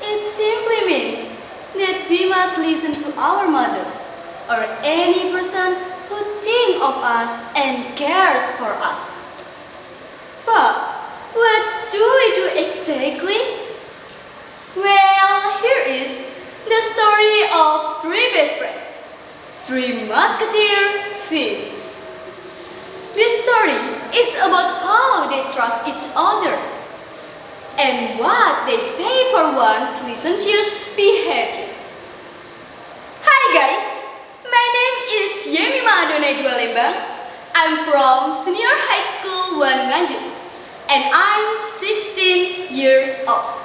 It simply means that we must listen to our mother or any person who thinks of us and cares for us. But what do we do exactly? Well, here is the story of three best friends, three Musketeers Fishes. This story is about how they trust each other and what they pay for one's licentious behavior. Hi guys, my name is Yemima Adonai Dua Lembang. I'm from Senior High School 1 Nganjuk and I'm 16 years old.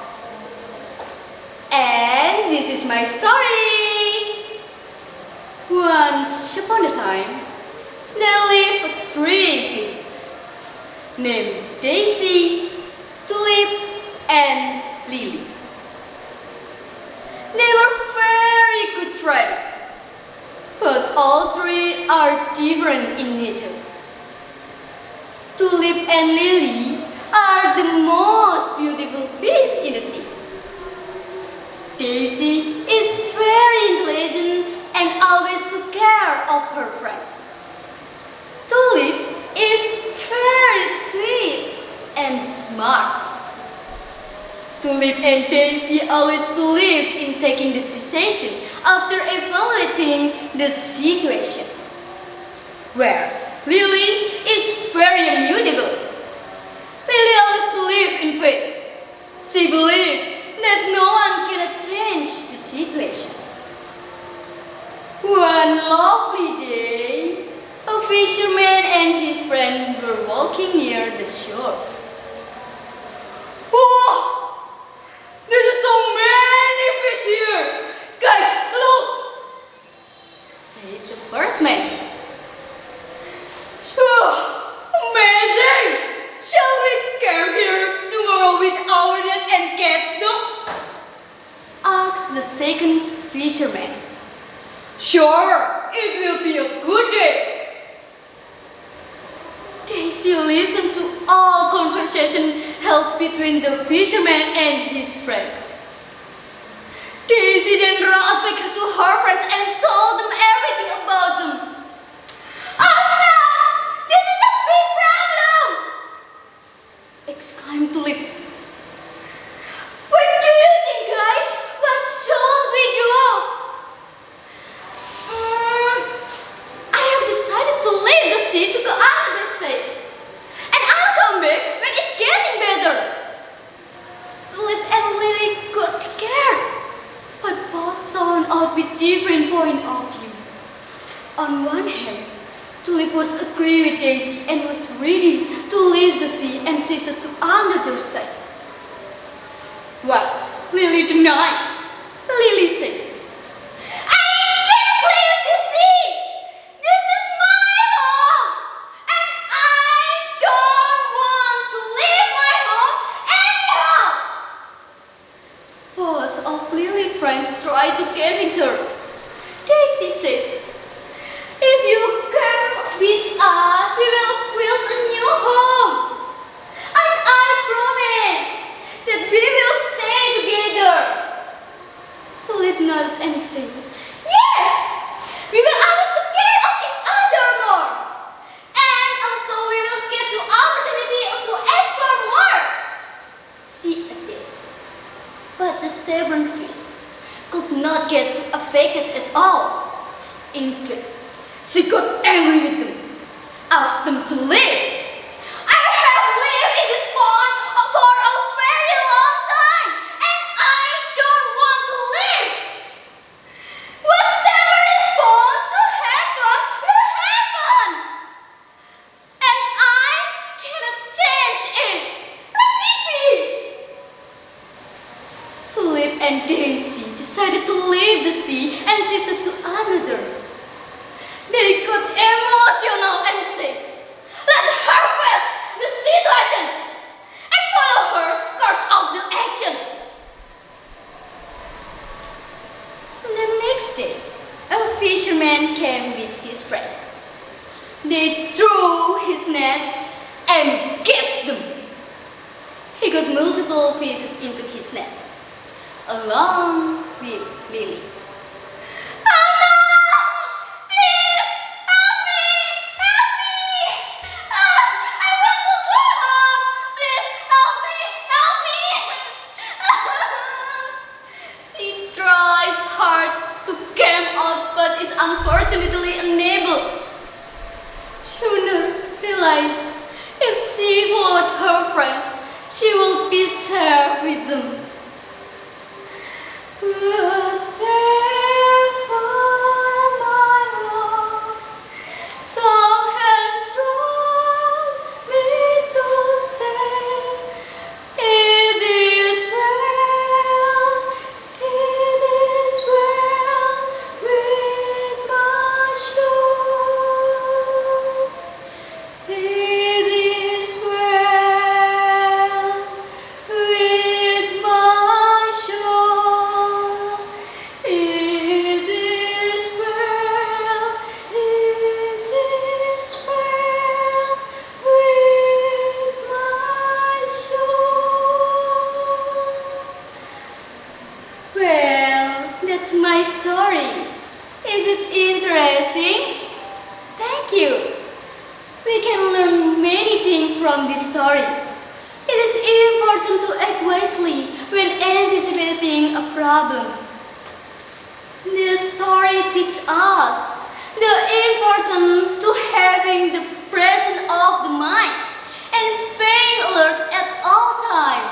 And this is my story. Once upon a time, there lived three fishes named Daisy, Tulip, and Lily. They were very good friends, but all three are different in nature. Tulip and Lily are the most beautiful fish in the sea. Daisy is very intelligent and always took care of her friends. Tulip is very sweet and smart. Tulip and Daisy always believed in taking the decision after evaluating the situation. Whereas Lily is very immutable. Lily always believed in fate. She believed that no one can change the situation. One lovely day, a fisherman and his friend were walking near the shore. Oh, there's so many fish here! Guys, look! Said the first man. Oh, amazing! Shall we camp here tomorrow with our net and catch them? Asked the second fisherman. Sure, it will be a good day. Daisy listened to all conversation held between the fisherman and his friend. Daisy then rushed back to her friends and told them everything about them. Oh no! This is a big problem! Exclaimed Tulip. What do you think, guys? What should we do? I have decided to leave the sea to go another side. And I'll come back when it's getting better. Tulip and Lily got scared, but both saw out with different point of view. On one hand, Tulip was agree with Daisy and was ready to leave the sea and shifted to another side. Once Lily denied, Lily said, I can't leave the sea! This is my home! And I don't want to leave my home anyhow! Both of Lily's friends tried to convince her. Daisy said, if you come with us, we will build a new home. And I promise that we will stay together. Tulip nodded and said, yes, we will always take care of each other more. And also we will get the opportunity to explore more. She added. But the stubborn fish could not get affected at all. In fact, she got angry with them, asked them to leave. I have lived in this pond for a very long time, and I don't want to leave. Whatever is supposed to happen will happen, and I cannot change it. Let it be. Tulip and Daisy decided to leave the sea and shifted to another. They got emotional and said, let her face the situation and follow her course of the action. The next day, a fisherman came with his friend. They threw his net and catch them. He got multiple fishes into his net. along with Lily. She tries hard to come out but is unfortunately unable. Sooner realize if she followed her friends, she will be safe with them. Whatever my love, thou hast drawn me to say, it is well with my soul. It is well with my soul. It is well with my soul. Well, that's my story. Is it interesting? Thank you. We can learn many things from this story. It is important to act wisely when anticipating a problem. This story teaches us the importance to having the presence of the mind and being alert at all times.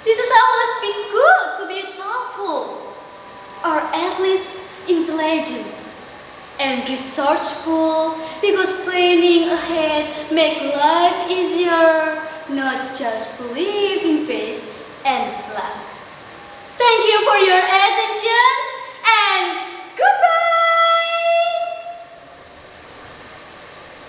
This is always be good to be thoughtful, or at least intelligent and resourceful, because planning ahead make life easier, not just believe in faith and